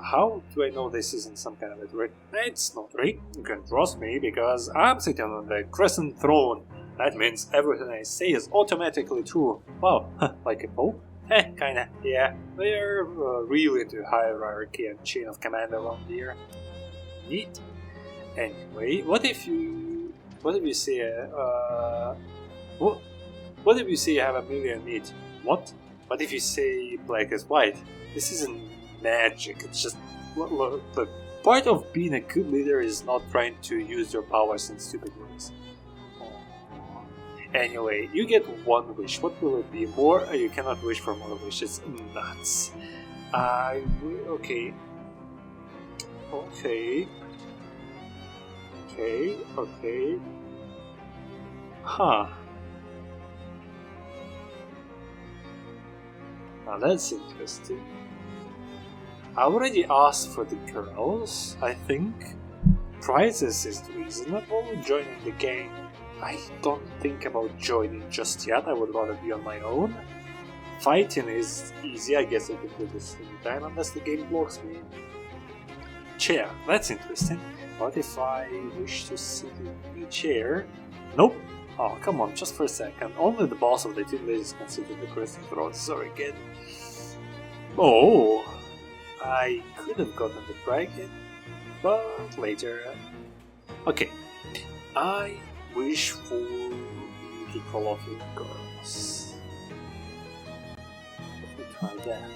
How do I know this isn't some kind of a trick? It's not trick. You can trust me because I'm sitting on the crescent throne. That means everything I say is automatically true. Wow, like a pope? Kinda, yeah. They're really into hierarchy and chain of command around here. Neat. Anyway, what if you say what if you say you have a million meat? What? What if you say black is white? This isn't magic, it's just look, part of being a good leader is not trying to use your powers in stupid ways. Anyway, you get one wish. What will it be? More? You cannot wish for more wishes. Nuts. Okay. Huh. Now that's interesting. I already asked for the girls, I think. Prizes is reasonable. Joining the gang, I don't think about joining just yet. I would rather be on my own. Fighting is easy, I guess I can do this anytime unless the game blocks me. Chair, that's interesting. What if I wish to sit in a chair? Nope. Oh, come on, just for a second. Only the boss of the two ladies can sit in the crescent throne. Sorry, kid. Oh, I could have gotten the bracket, but later. Okay, I wish for you to call off your girls. Let me try that.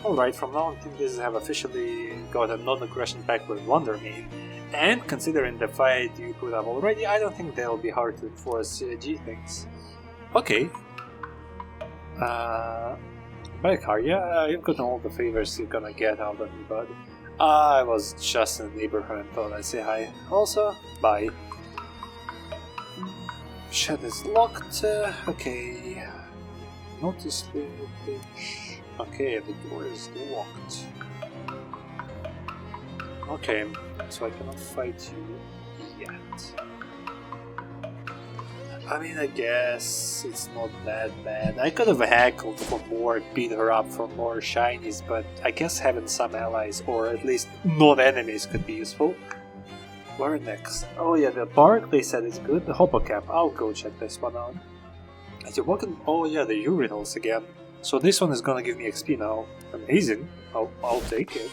Alright, from now on things have officially got a non-aggression pact with Wonderman, and considering the fight you put up already, I don't think they'll be hard to enforce G things. Okay. Bye, Karya. You've gotten all the favors you're gonna get out of me, bud. I was just in the neighborhood and thought I'd say hi. Also, bye. Shed is locked. Okay. Notice the pitch. Okay, the door is locked. Okay, so I cannot fight you yet. I mean, I guess it's not that bad. I could have heckled for more, beat her up for more shinies, but I guess having some allies, or at least non-enemies, could be useful. Where next? Oh yeah, the park they said is good. The Hobo Camp. I'll go check this one out. As you're walking, oh yeah, the urinals again. So this one is gonna give me XP now. Amazing. I'll take it.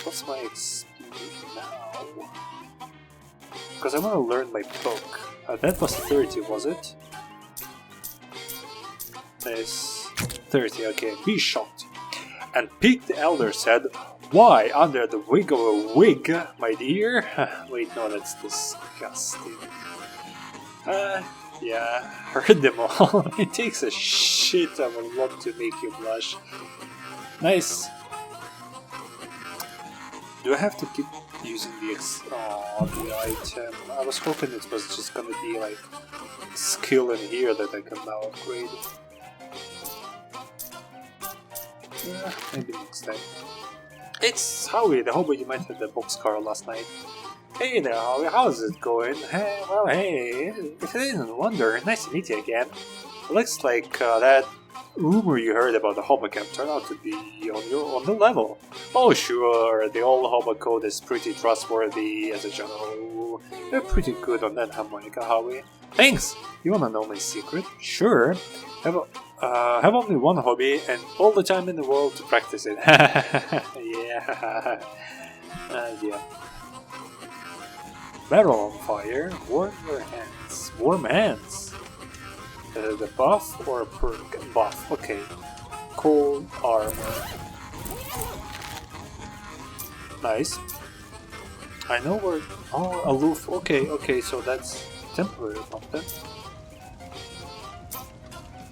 What's my XP now? Because I want to learn my book. That was 30, was it? Nice. 30, okay. Be shocked. And Pete the Elder said, "Why, under the wig of a wig, my dear?" Wait, no, that's disgusting. Yeah, heard them all. It takes a shit of a lot to make you blush. Nice. Do I have to keep using the the item? I was hoping it was just gonna be like skill in here that I can now upgrade. Yeah, maybe next time. It's Howie, the Hobo you met at the boxcar last night. Hey there, Howie, how's it going? Hey, well, hey, if it isn't wonder, nice to meet you again. Looks like that rumor you heard about the Hobo Camp turned out to be on the level. Oh sure, the old Hobo code is pretty trustworthy as a general rule. They're pretty good on that harmonica, Howie. Thanks! You wanna know my secret? Sure. Have only one hobby and all the time in the world to practice it. Yeah. Yeah. Barrel on fire, warm your hands. Warm hands. The buff or perk? Buff, okay. Cold armor. Nice. I know where... Oh, aloof. Okay, so that's temporary content.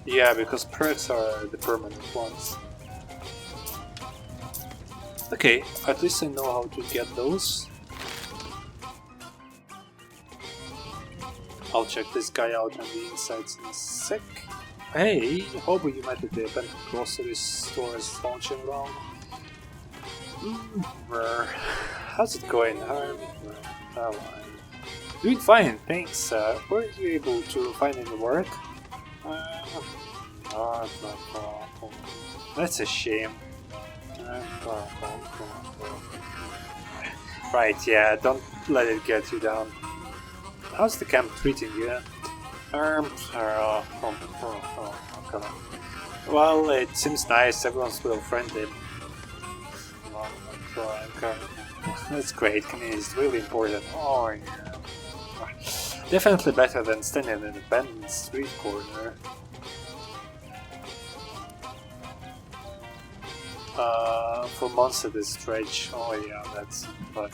Yeah, because perks are the permanent ones. Okay, at least I know how to get those. I'll check this guy out on the insides in a sec. Hey, Hobo, you might have the abandoned grocery stores launching around. How's it going, Harm? Oh, I'm doing fine, thanks. Were you able to find any work? That's a shame. Right, yeah, don't let it get you down. How's the camp treating you? Well, it seems nice, everyone's real friendly. That's great, community is really important. Oh yeah. Definitely better than standing in an abandoned street corner. For months at this stretch. Oh yeah, that's fun.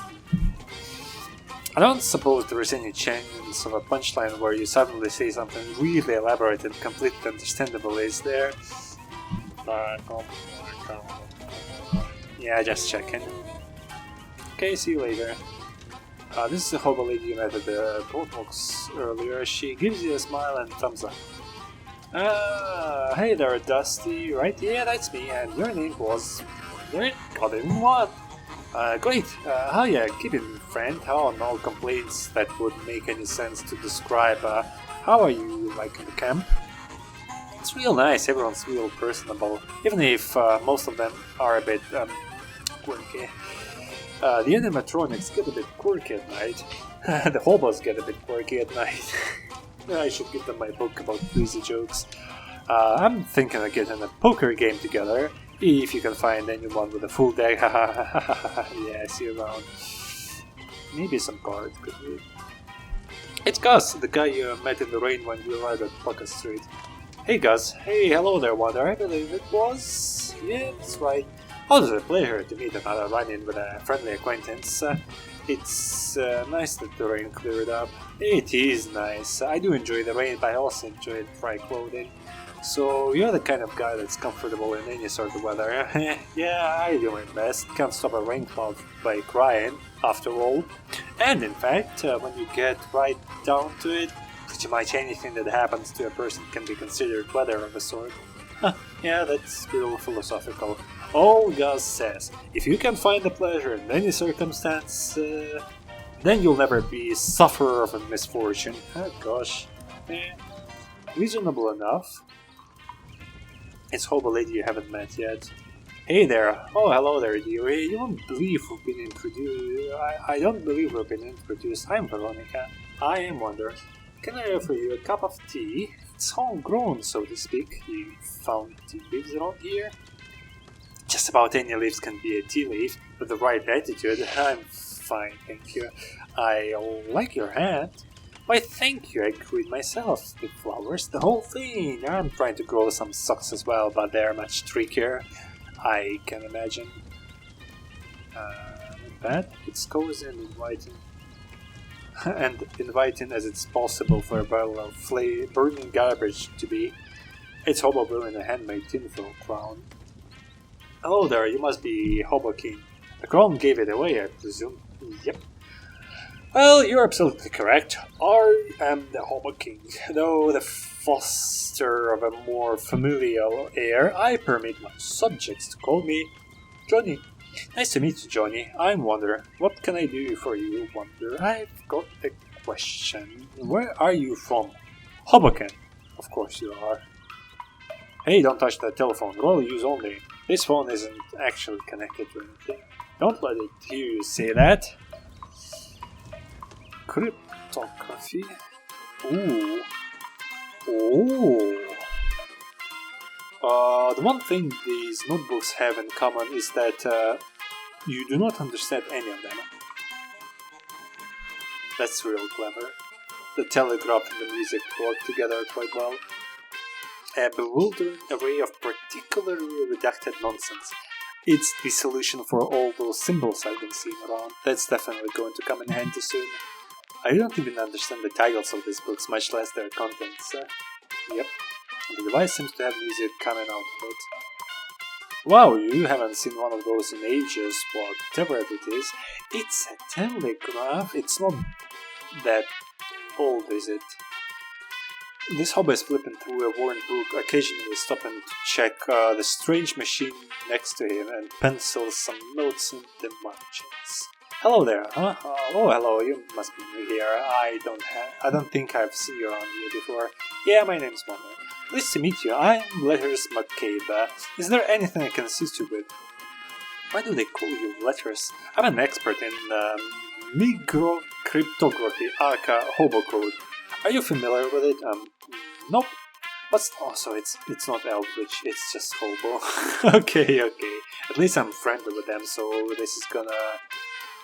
I don't suppose there is any chance of a punchline where you suddenly say something really elaborate and completely understandable, is there? Yeah, just checking. Okay, see you later. This is the Hobo lady you met at the box earlier. She gives you a smile and thumbs up. Hey there, Dusty, right? Yeah, that's me, and your name was... Got in what? Great. Hiya, keep it, friend. How no complaints that would make any sense to describe. How are you liking the camp? It's real nice, everyone's real personable, even if most of them are a bit quirky. The animatronics get a bit quirky at night. The hobos get a bit quirky at night. I should give them my book about crazy jokes. I'm thinking of getting a poker game together, if you can find anyone with a full deck. Yeah, see you around. Maybe some cards could be. It's Gus, the guy you met in the rain when you arrived at Bucket Street. Hey Gus, hey, hello there, Wonder. I believe it was... Yeah, that's right. Always a pleasure to meet another run-in with a friendly acquaintance. It's nice that the rain cleared up. It is nice. I do enjoy the rain, but I also enjoy dry clothing. So you're the kind of guy that's comfortable in any sort of weather. Yeah, I do my best. Can't stop a rain cloud by crying, after all. And in fact, when you get right down to it, pretty much anything that happens to a person can be considered weather of a sort. Yeah, that's real philosophical. Olga says, if you can find the pleasure in any circumstance, then you'll never be sufferer of a misfortune. Oh gosh. Reasonable enough. It's Hobo lady you haven't met yet. Hey there. Oh, hello there, dearie. You don't believe we've been introduced. I don't believe we've been introduced. I'm Veronica. I am Wonder. Can I offer you a cup of tea? It's homegrown, so to speak. You found tea leaves around here? Just about any leaves can be a tea leaf, with the right attitude. I'm fine, thank you. I like your hat. Why, thank you, I grew it myself. The flowers, the whole thing. I'm trying to grow some socks as well, but they're much trickier, I can imagine. That it's cozy and inviting. And inviting as it's possible for a barrel of burning garbage to be. It's Hobo wearing a handmade tinfoil crown. Hello there, you must be Hobo King. The crown gave it away, I presume. Yep. Well, you're absolutely correct. I am the Hobo King. Though the foster of a more familial air, I permit my subjects to call me Johnny. Nice to meet you, Johnny. I'm Wonder. What can I do for you, Wonder? I've got a question. Where are you from? Hoboken. Of course you are. Hey, don't touch that telephone. Royal use only. This phone isn't actually connected to anything. Don't let it hear you say that. Cryptography. Ooh. Ooh. The one thing these notebooks have in common is that you do not understand any of them. That's real clever. The telegraph and the music work together quite well. A bewildering array of particularly redacted nonsense. It's the solution for all those symbols I've been seeing around. That's definitely going to come in handy soon. I don't even understand the titles of these books, much less their contents. Yep. The device seems to have music coming out of it. Wow, you haven't seen one of those in ages, whatever it is. It's a telegraph. It's not that old, is it? This Hobo is flipping through a worn book, occasionally stopping to check the strange machine next to him and pencils some notes in the margins. Hello there, huh? Oh, hello, you must be new here. I don't think I've seen you around here before. Yeah, my name's Wonder. Pleased to meet you. I'm Letters McCabe. Is there anything I can assist you with? Why do they call you Letters? I'm an expert in microcryptography, aka Hobo code. Are you familiar with it? Nope. But also, it's not Eldritch, it's just Hobo. okay. At least I'm friendly with them, so this is gonna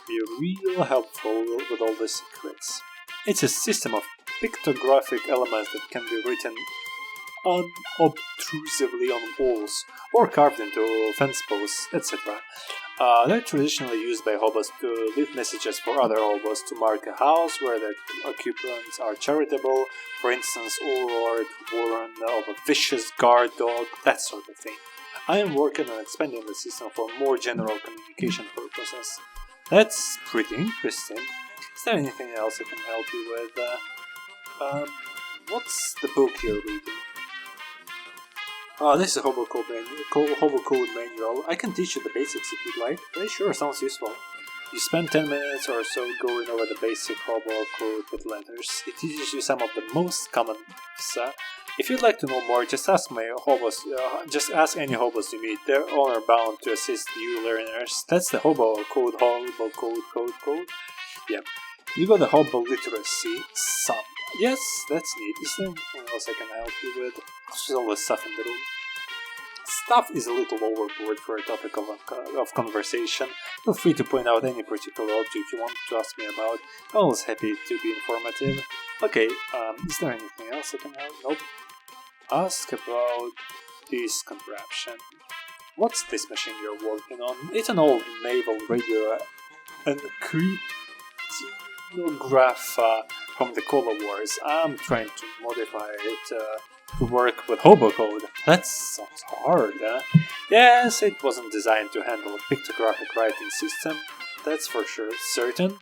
be real helpful with all the secrets. It's a system of pictographic elements that can be written unobtrusively on walls or carved into fence posts, etc. They're traditionally used by hobos to leave messages for other hobos to mark a house where the occupants are charitable, for instance, or warn of a vicious guard dog, that sort of thing. I am working on expanding the system for more general communication purposes. That's pretty interesting. Is there anything else I can help you with? What's the book you're reading? This is a Hobo Code manual. I can teach you the basics if you'd like. Sure, sounds useful. You spend 10 minutes or so going over the basic Hobo Code with letters. It teaches you some of the most common stuff. If you'd like to know more, just ask any hobos you meet. They're honor bound to assist you learners. That's the Hobo Code. Yep. You got the Hobo Literacy Sum. Yes, that's neat. Is there anything else I can help you with? There's all the stuff in the room. Stuff is a little overboard for a topic of conversation. Feel free to point out any particular object you want to ask me about. I'm always happy to be informative. Okay, is there anything else I can help? Nope. Ask about this contraption. What's this machine you're working on? It's an old naval radio and cryptograph from the Cold Wars. I'm trying to modify it to work with Hobo code. That sounds hard, huh? Yes, it wasn't designed to handle a pictographic writing system, that's for sure certain.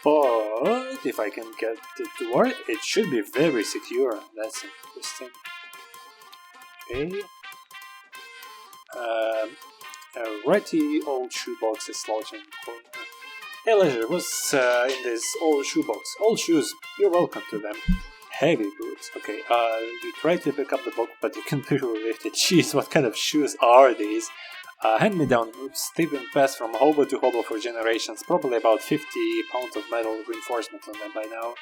But if I can get it to work, it should be very secure. That's interesting. Okay. A ratty old shoebox is slouching in the corner. Hey Leisure, what's in this old shoebox? Old shoes, you're welcome to them. Heavy boots. Okay, you try to pick up the book, but you can barely lift it. Jeez, what kind of shoes are these? Hand-me-down boots. They've been passed from hobo to hobo for generations. Probably about 50 pounds of metal reinforcement on them by now.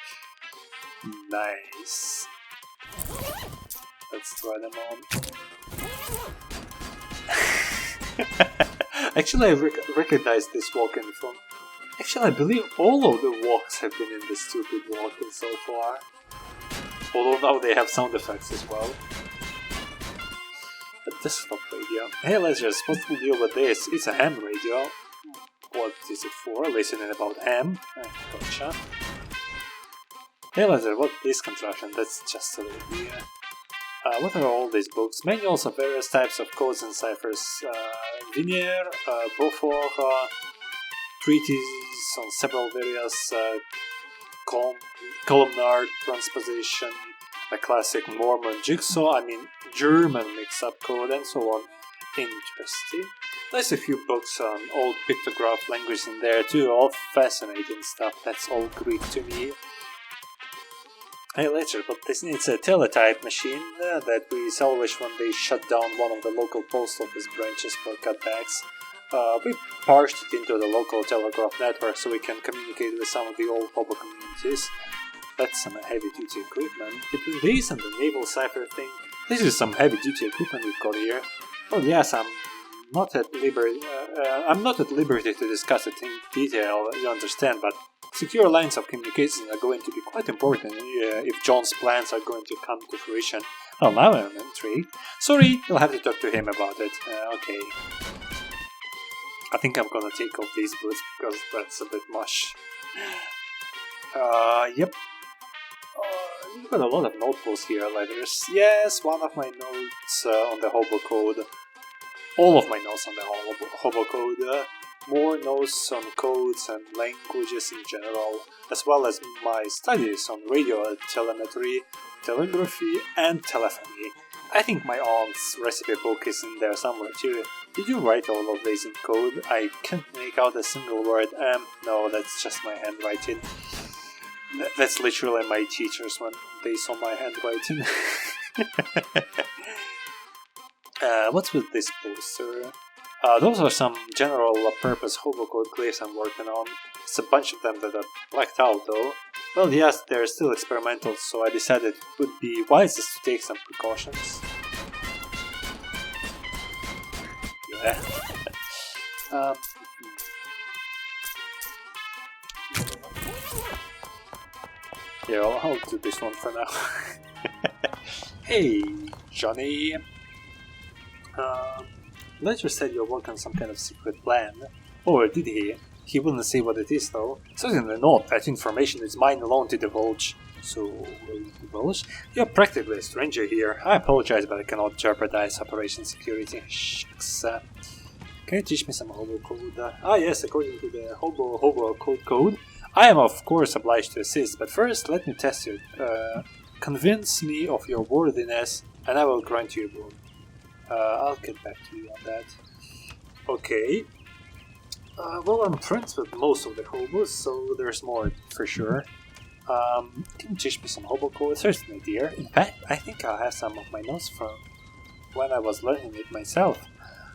Nice. Let's try them on. Actually, I recognize this walk-in from... Actually, I believe all of the walks have been in this stupid walk-in so far. Although now they have sound effects as well. A desktop radio. Hey Lasers, what's the deal with this? It's a ham radio. What is it for? Listening about ham? Gotcha. Hey Laser, what is contraption? That's just a radio. What are all these books? Manuals of various types of codes and ciphers. Vinier, Beaufort, treatises on several various columnar transposition, a classic Mormon jigsaw, German mix-up code, and so on. Interesting. There's a few books on old pictograph language in there too, all fascinating stuff. That's all Greek to me. Hey Ledger, but this needs a teletype machine that we salvaged when they shut down one of the local post office branches for cutbacks. We parsed it into the local telegraph network so we can communicate with some of the old hobo communities. That's some heavy-duty equipment. Between these and the naval cipher thing, this is some heavy-duty equipment we've got here. Oh yes, I'm not at liberty to discuss it in detail, you understand, but secure lines of communication are going to be quite important if John's plans are going to come to fruition. Well, now I'm intrigued. Sorry, you'll have to talk to him about it. Okay. I think I'm gonna take off these boots because that's a bit much. Yep. You've got a lot of notebooks here, letters. Yes, one of my notes on the hobo code. All of my notes on the hobo code. More notes on codes and languages in general, as well as my studies on radio telemetry, telegraphy, and telephony. I think my aunt's recipe book is in there somewhere too. Did you write all of these in code? I can't make out a single word. No, that's just my handwriting. That's literally my teachers when they saw my handwriting. What's with this poster? Those are some general-purpose hobo code glyphs I'm working on. It's a bunch of them that are blacked out though. Well, yes, they're still experimental, so I decided it would be wisest to take some precautions. Yeah. Yeah, I'll do this one for now. Hey, Johnny. Ledger said you're working on some kind of secret plan. Or did he? He wouldn't say what it is though. Certainly not. That information is mine alone to divulge. So, will you divulge? You're practically a stranger here. I apologize, but I cannot jeopardize operation security. Shucks. Can you teach me some hobo code? Yes, according to the hobo code, I am of course obliged to assist, but first let me test you. Convince me of your worthiness, and I will grant you a boon. I'll get back to you on that. Okay. Well, I'm friends with most of the hobos, so there's more for sure. Can you teach me some hobo code? Certainly, dear. In fact, I think I'll have some of my notes from when I was learning it myself.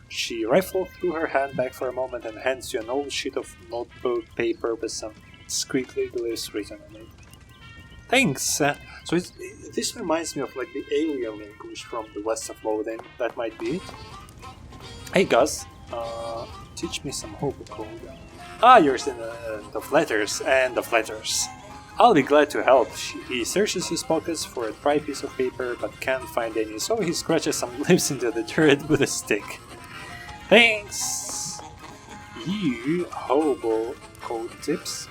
She rifled through her handbag for a moment and hands you an old sheet of notebook paper with some scribbly glyphs written on it. Thanks! So this reminds me of like the alien language from the west of Loathing. That might be it. Hey Gus, teach me some hobo code. Yours in of letters and of letters. I'll be glad to help. He searches his pockets for a dry piece of paper but can't find any, so he scratches some glyphs into the dirt with a stick. Thanks! You hobo code tips.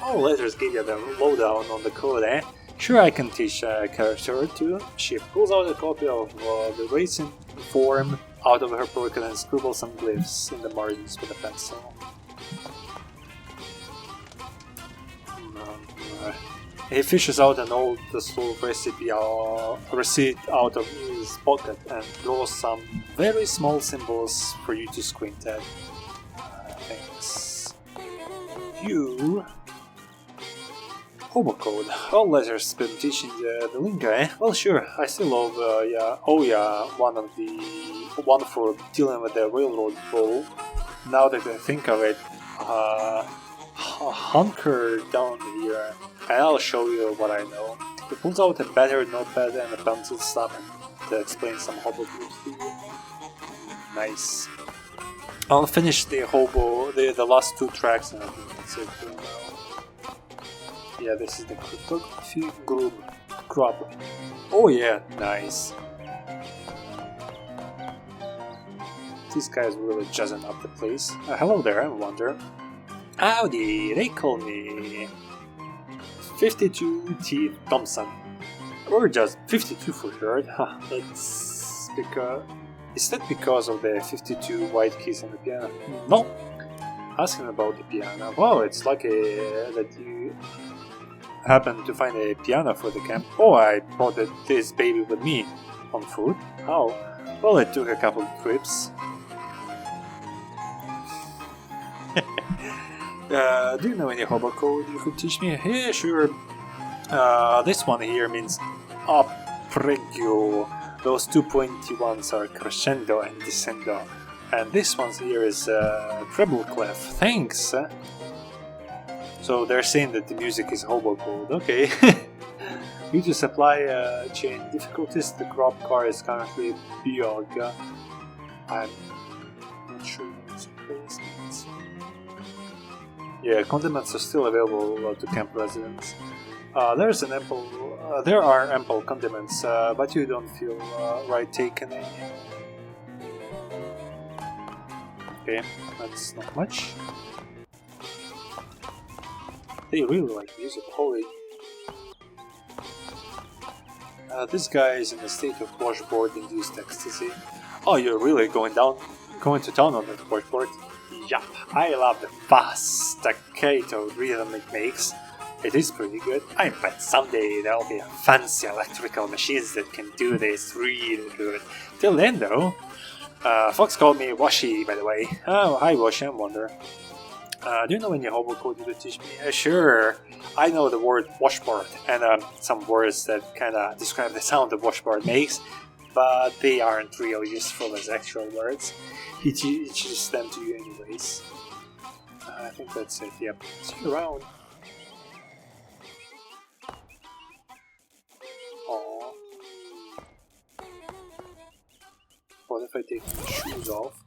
Oh, letters give you the lowdown on the code, eh? Sure, I can teach a character or two. She pulls out a copy of the racing form out of her pocket and scribbles some glyphs in the margins with a pencil. He fishes out an old slow receipt out of his pocket and draws some very small symbols for you to squint at. Thanks. You... Hobo code. All letters been teaching the lingo, eh? Well, sure. I still love, one for dealing with the railroad bull. Now that I think of it, hunker down here, and I'll show you what I know. He pulls out a better notepad and a pencil stub and explains some hobo groups to you. Nice. I'll finish the hobo, the last 2 tracks, and I think that's it for now. Yeah, this is the cryptography group. Oh yeah, nice. These guys really jazzing up the place. Hello there, I wonder. Howdy, they call me 52 T. Thompson. Or just 52 for short. That's because... Is that because of the 52 white keys on the piano? No. Asking about the piano. Wow, it's lucky that you happened to find a piano for the camp. Oh, I brought this baby with me. On foot? How? Well, it took a couple of trips. Do you know any hobo code you could teach me? Yeah, sure. This one here means Apregio. Those 2 pointy ones are crescendo and descendo. And this one here is treble clef. Thanks! So they're saying that the music is hobo code. Okay. Due to supply chain difficulties, the crop car is currently Bioga. I'm not sure what it's supposed to. Yeah, condiments are still available to camp residents. There are ample condiments, but you don't feel right taking any. Okay, that's not much. They really like music, holy. This guy is in a state of washboard-induced ecstasy. Oh, you're really going to town on that washboard? Yup, I love the fast staccato rhythm it makes. It is pretty good. I bet someday there'll be fancy electrical machines that can do this really good. Till then though, Fox called me Washi, by the way. Oh, hi Washi, I wonder. Do you know any hobo code you could teach me? Sure. I know the word washboard and some words that kinda describe the sound the washboard makes, but they aren't really useful as actual words. He teaches them to you anyways. I think that's it, yep. See you around. Aww. What if I take my shoes off?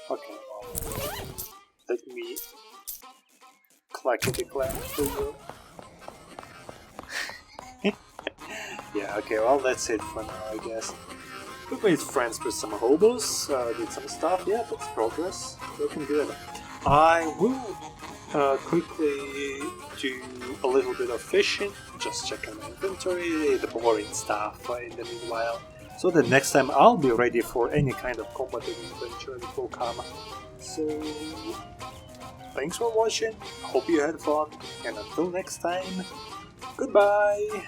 Okay, well, let me clackety-clack for you. Yeah, okay, well that's it for now, I guess. We made friends with some hobos, did some stuff, yeah, that's progress, looking good. I will quickly do a little bit of fishing, just checking my inventory, the boring stuff in the meanwhile, so that next time I'll be ready for any kind of combative adventure that will come. So, thanks for watching, hope you had fun, and until next time, goodbye!